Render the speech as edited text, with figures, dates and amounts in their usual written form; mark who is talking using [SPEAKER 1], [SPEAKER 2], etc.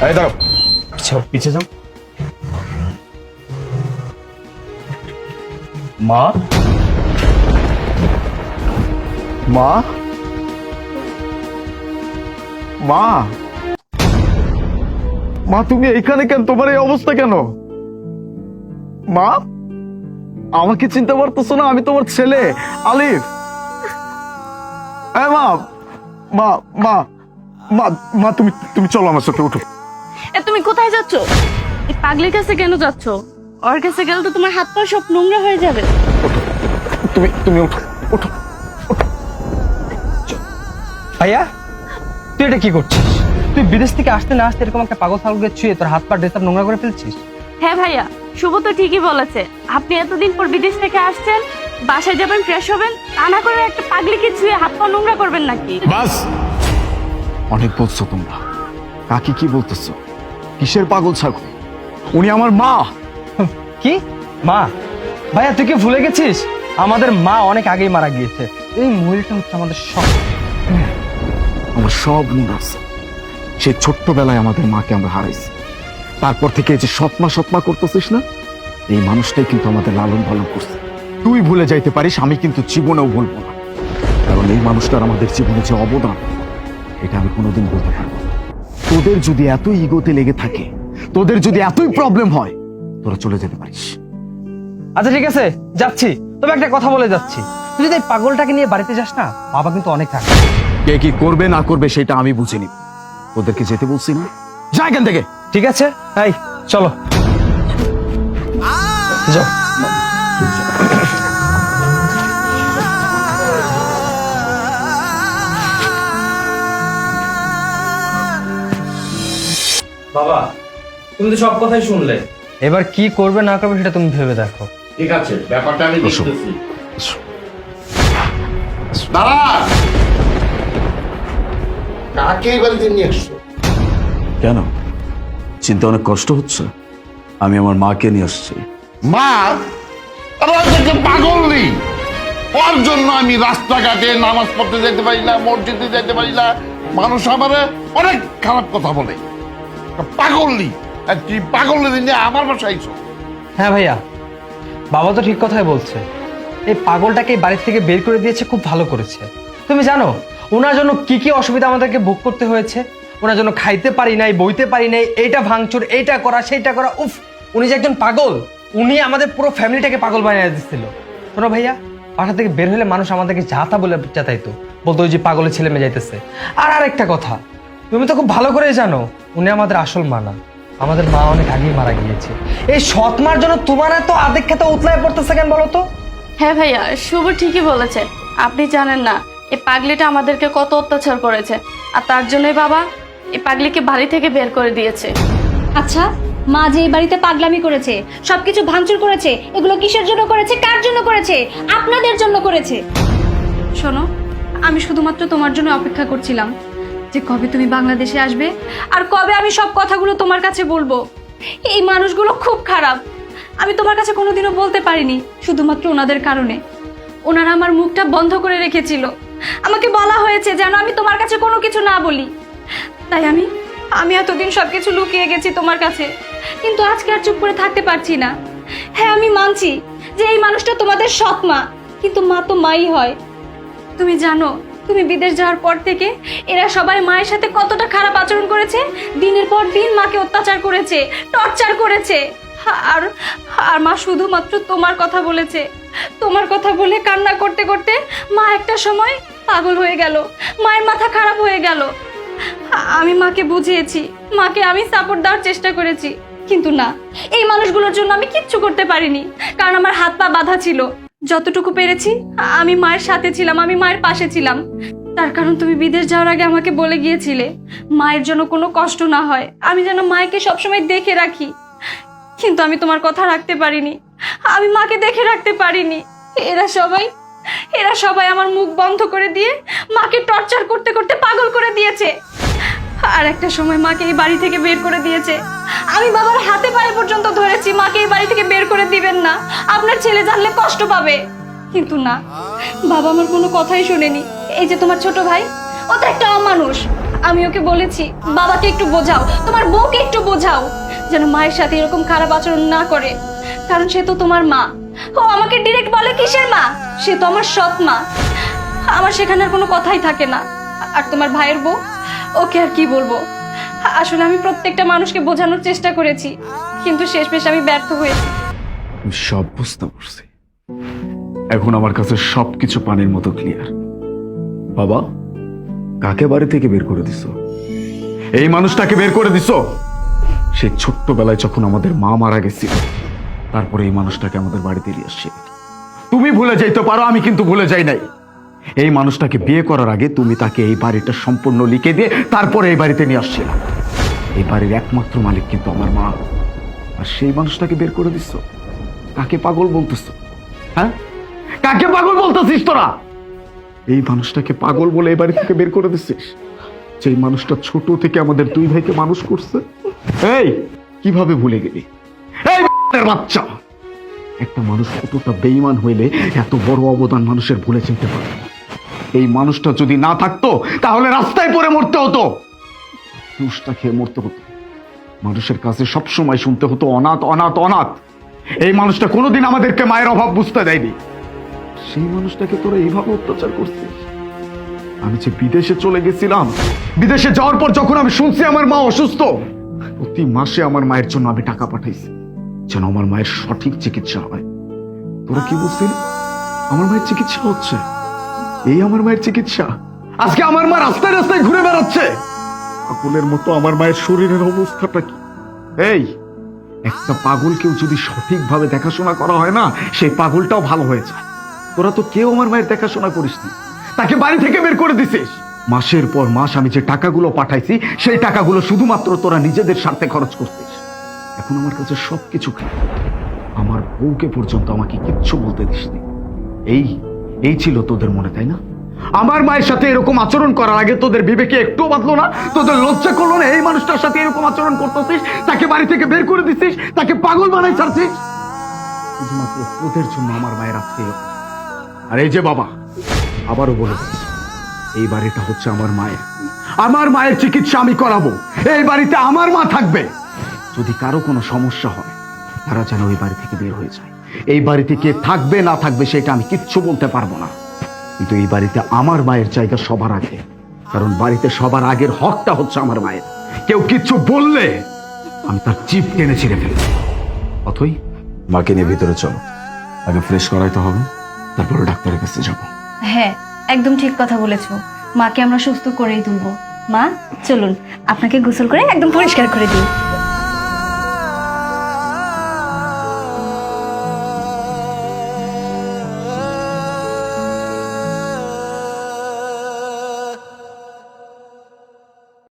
[SPEAKER 1] এই দাঁড়াও, পিছে যাও। মা, মা, মা, মা, তুমি এইখানে কেন? তোমার এই অবস্থা কেন? মা, আমাকে চিনতে পারতেছো না? আমি তোমার ছেলে আলিফ। মা, মা, মা, মা, মা, তুমি তুমি চলো আমার সাথে, উঠো।
[SPEAKER 2] তুমি কোথায় যাচ্ছ? এই পাগলির কাছে কেন যাচ্ছ? ওর কাছে গেলে তো তোমার হাত পা সব নোংরা হয়ে যাবে।
[SPEAKER 1] তুমি তুমি উঠো, উঠো।
[SPEAKER 3] ভাইয়া, তুই এটা কি করছিস? তুই বিদেশ থেকে আসতে না আসতে এরকম একটা পাগল ছাগলকে ছুঁয়ে তোর হাত পা ড্রেস আপ নোংরা করে ফেলছিস?
[SPEAKER 2] হ্যাঁ ভাইয়া, শুভ তো ঠিকই বলেছে। আপনি এতদিন পর বিদেশ থেকে আসছেন, বাসায় যাবেন, ফ্রেশ হবেন, তা না করে একটা পাগলিকে ছুঁয়ে হাত পা নোংরা করবেন নাকি?
[SPEAKER 1] বাস, অনেক বলছো তোমরা। কাকি কি বলতেছো? কিসের পাগল ছাগল? উনি আমার মা।
[SPEAKER 3] কি মা? ভাইয়া, তুই কি ভুলে গেছিস? আমাদের মা অনেক আগেই মারা গিয়েছে। এই মহিলাটা হচ্ছে আমাদের সব।
[SPEAKER 1] আমার সব মনে আছে। সেই ছোট্টবেলায় আমাদের মাকে আমরা হারাইছি। তারপর থেকে এই যে সৎমা সৎমা করতেছিস না, এই মানুষটাই কিন্তু আমাদের লালন পালন করছে। তুই ভুলে যাইতে পারিস, আমি কিন্তু জীবনেও ভুলবো না। কারণ এই মানুষটার আমাদের জীবনে যে অবদান, এটা আমি কোনোদিন বলতে পারবো না। তোদের যদি এত ইগোতে লেগে থাকে, তোদের যদি এতই প্রবলেম হয়, তোরা চলে যেতে পারিস।
[SPEAKER 3] আচ্ছা ঠিক আছে, যাচ্ছি। তবে একটা কথা বলে যাচ্ছি, তুই যদি এই পাগলটাকে নিয়ে বাড়িতে যাস না, বাবা কিন্তু অনেক থাকে।
[SPEAKER 1] কে কি করবে না করবে সেটা আমি বুঝে নিব। তোদেরকে যেতে বলছি না, যা এখান থেকে।
[SPEAKER 3] ঠিক আছে, এই চলো যাও। বাবা, তুমি তো সব কথাই শুনলে, এবার কি করবে না করবে সেটা তুমি ভেবে দেখো।
[SPEAKER 4] ঠিক আছে, ব্যাপারটা আমি
[SPEAKER 1] বসো।
[SPEAKER 4] দেখতেছি। দাঁড়া, কাকে এই বাড়িতে নিয়ে আসছো?
[SPEAKER 1] কেন? চিন্তা অনেক কষ্ট হচ্ছে? আমি আমার মাকে নিয়ে আসছি।
[SPEAKER 4] মা, পাগল নেই। ওর জন্য আমি রাস্তাঘাটে নামাজ পড়তে যেতে পারি না, মসজিদে যেতে পারি না। মানুষ আমার অনেক খারাপ কথা বলে। পাগল নেই, আর তুই পাগল নিয়ে আমার বাসায় আইছো।
[SPEAKER 3] হ্যাঁ ভাইয়া, বাবা তো ঠিক কথাই বলছে। এই পাগলটাকে এই বাড়ির থেকে বের করে দিয়েছে, খুব ভালো করেছে। তুমি জানো ওনার জন্য কি কি অসুবিধা আমাদেরকে ভোগ করতে হয়েছে? ওনার জন্য খাইতে পারি নাই, বইতে পারি নাই, এইটা ভাঙচুর, এইটা করা, সেইটা করা। উফ, উনি যে একজন পাগল, উনি আমাদের পুরো ফ্যামিলিটাকে পাগল বানিয়ে দিচ্ছিল। শোনো ভাইয়া, বাসা থেকে বের হলে মানুষ আমাদেরকে যাতা বলে যাতাইতো, বলতো ওই যে পাগলের ছেলে মেয়ে যাইতেছে। আর আরেকটা কথা, তুমি তো খুব ভালো করেই জানো উনি আমাদের আসল মা না, আমাদের মা অনেক আগেই মারা গিয়েছে। এই সৎ মার জন্য তোমার এত আবেগ খেতে উতলায় পড়তেছে কেন বলো তো?
[SPEAKER 2] হ্যাঁ ভাইয়া, শুভ ঠিকই বলেছে। আপনি জানেন না এই পাগলিটা আমাদেরকে কত অত্যাচার করেছে, আর তার জন্যই বাবা এই পাগলিকে বাড়ি থেকে বের করে দিয়েছে।
[SPEAKER 5] আচ্ছা, মা যে এই বাড়িতে পাগলামি করেছে, সবকিছু ভাঙচুর করেছে, এগুলো কিসের জন্য করেছে, কার জন্য করেছে? আপনাদের জন্য করেছে। শোনো, আমি শুধুমাত্র তোমার জন্য অপেক্ষা করছিলাম যে কবে তুমি বাংলাদেশে আসবে আর কবে আমি সব কথাগুলো তোমার কাছে বলবো। এই মানুষগুলো খুব খারাপ, আমি তোমার কাছে কোনোদিনও বলতে পারিনি, শুধুমাত্র ওনাদের কারণে। ওনারা আমার মুখটা বন্ধ করে রেখেছিল। আমাকে বলা হয়েছে যেন আমি তোমার কাছে কোনো কিছু না বলি, তাই আমি এতদিন সবকিছু লুকিয়ে গেছি তোমার কাছে। কিন্তু আজকে আর চুপ করে থাকতে পারছি না। হ্যাঁ, আমি মানছি যে এই মানুষটা তোমাদের সৎ মা, কিন্তু মা তো মাই হয়। তুমি জানো, তুমি বিদেশ যাওয়ার পর থেকে এরা সবাই মায়ের সাথে কতটা খারাপ আচরণ করেছে। দিনের পর দিন মাকে অত্যাচার করেছে, টর্চার করেছে। আর আর মা শুধুমাত্র তোমার কথা বলেছে। তোমার কথা বলে কান্না করতে করতে মা একটা সময় পাগল হয়ে গেল, মায়ের মাথা খারাপ হয়ে গেল। আমি মাকে বুঝিয়েছি, মাকে আমি সাপোর্ট দেওয়ার চেষ্টা করেছি, কিন্তু না, এই মানুষগুলোর জন্য আমি কিচ্ছু করতে পারিনি, কারণ আমার হাত পা বাঁধা ছিল। যতটুকু পেরেছি আমি মায়ের সাথে ছিলাম, আমি মায়ের পাশে ছিলাম। তার কারণ তুমি বিদেশ যাওয়ার আগে আমাকে বলে গিয়েছিলে মায়ের জন্য কোনো কষ্ট না হয়, আমি যেন মাকে সবসময় দেখে রাখি। কিন্তু আমি তোমার কথা রাখতে পারিনি, আমি মাকে দেখে রাখতে পারিনি। এরা সবাই আমার মুখ বন্ধ করে দিয়ে মাকে টর্চার করতে করতে পাগল করে দিয়েছে। আর একটা সময় মাকে এই বাড়ি থেকে বের করে দিয়েছে। আমি বাবার হাতে পায়ে পর্যন্ত ধরেছি মাকে এই বাড়ি থেকে বের করে দিবেন না, আপনার ছেলে জানলে কষ্ট পাবে। কিন্তু না, বাবা আমার কোনো কথাই শোনেনি। এই যে তোমার ছোট ভাই, ও তো একটা অমানুষ। আমি ওকে বলেছি বাবাকে একটু বোঝাও, তোমার বউকে একটু বোঝাও যেন মায়ের সাথে এরকম খারাপ আচরণ না করে, কারণ সে তো তোমার মা। ও আমাকে ডিরেক্ট বলে কিসের মা, সে তো আমার সৎ মা। আমার সেখানে আর কোনো কথাই থাকে না। আর তোমার ভাইয়ের বউ, ওকে আর কি বলবো। আসলে আমি প্রত্যেকটা মানুষকে বোঝানোর চেষ্টা করেছি, কিন্তু শেষমেশ আমি ব্যর্থ হয়েছি।
[SPEAKER 1] আমি সব বুঝতে পারছি, এখন আমার কাছে সবকিছু পানির মতো ক্লিয়ার। বাবা, কাকে বাড়ি থেকে বের করে দিছো? এই মানুষটাকে বের করে দিছো। সেই ছোট্টবেলায় যখন আমাদের মা মারা গেছিল, তারপরে এই মানুষটাকে আমাদের বাড়িতে নিয়ে আসছে। তুমি ভুলে যাইতে পারো, আমি কিন্তু ভুলে যাই নাই। এই মানুষটাকে বিয়ে করার আগে তুমি তাকে এই বাড়িটা সম্পূর্ণ লিখে দিয়ে তারপরে এই বাড়িতে নিয়ে আসছিলাম। এই বাড়ির একমাত্র মালিক কিন্তু আমার মা। আর সেই মানুষটাকে বের করে দিচ্ছ। কাকে পাগল বলতেছ? হ্যাঁ, কাকে পাগল বলতেছিস তোরা? এই মানুষটাকে পাগল বলে এই বাড়ি থেকে বের করে দিচ্ছিস, যেই মানুষটা ছোট থেকে আমাদের দুই ভাইকে মানুষ করছে। এই কিভাবে ভুলে গেলি? এই বাচ্চা, একটা মানুষ কতটা বেঈমান হইলে এত বড় অবদান মানুষের ভুলে যেতে পারে। এই মানুষটা যদি না থাকতো তাহলে রাস্তায় পড়ে মরতে হতো, দুষ্টা খেয়ে মরতে হতো। মানুষের কাছে সবসময় শুনতে হতো অনাথ অনাথ অনাথ। এই মানুষটা কোনোদিন আমাদেরকে মায়ের অভাব বুঝতে দেয়নি। সেই মানুষটাকে তোরা এইভাবে অত্যাচার করছিস। আমি যে বিদেশে চলে গেছিলাম, বিদেশে যাওয়ার পর যখন আমি শুনছি আমার মা অসুস্থ, প্রতি মাসে আমার মায়ের জন্য আমি টাকা পাঠাইছি যেন আমার মায়ের সঠিক চিকিৎসা হয়। তোরা কি বুঝছিলি? আমার মায়ের চিকিৎসা হচ্ছে, এই আমার মায়ের চিকিৎসা। আজকে আমার মা রাস্তায় রাস্তায় ঘুরে বেড়াচ্ছে। পাগলের মতো আমার মায়ের শরীরের অবস্থাটা কি? এই একটা পাগলকেও যদি সঠিকভাবে দেখাশোনা করা হয় না, সেই পাগলটাও ভালো হয়ে যায়। তোরা তো কেউ আমার মায়ের দেখাশোনা করিসনি, তাকে বাড়ি থেকে বের করে দিছিস। মাসের পর মাস আমি যে টাকাগুলো পাঠাইছি, সেই টাকাগুলো শুধুমাত্র তোরা নিজেদের স্বার্থে খরচ করছিস। এখন আমার কাছে সবকিছু খারাপ। আমার বউকে পর্যন্ত আমাকে কিচ্ছু বলতে দিসনি। এই ছিল তোদের মনে, তাই না? আমার মায়ের সাথে এরকম আচরণ করার আগে তোদের বিবেকে একটু বাঁধলো না? তোদের লজ্জা করলো না? এই মানুষটার সাথে এরকম আচরণ করতেছিস, তাকে বাড়ি থেকে বের করে দিচ্ছিস, তাকে পাগল বানাই ছাড়ছিস শুধুমাত্র তোদের জন্য। আমার মায়ের আজকে, আর এই যে বাবা, আবারও বলে দিচ্ছি, এই বাড়িটা হচ্ছে আমার মায়ের। আমার মায়ের চিকিৎসা আমি করাবো, এই বাড়িতে আমার মা থাকবে। যদি কারো কোনো সমস্যা হয়, তারা যেন ওই বাড়ি থেকে বের হয়ে যায়। এই বাড়িতে কে থাকবে না থাকবে সেটা আমি কিচ্ছু বলতে পারবো না, কিন্তু এই বাড়িতে আমার মায়ের জায়গা সবার আগে। কারণ বাড়িতে সবার আগের হকটা হচ্ছে আমার মায়ের। কেউ কিচ্ছু বললে আমি তার জিভ টেনে ছিঁড়ে ফেলব। অথই, মাকে নিয়ে ভিতরে চলো, আগে ফ্রেশ করাইতে হবে, তারপরে ডাক্তারের কাছে যাবো।
[SPEAKER 5] হ্যাঁ, একদম ঠিক কথা বলেছো। মাকে আমরা সুস্থ করেই তুলবো। মা চলুন, আপনাকে গোসল করে একদম পরিষ্কার করে দিই।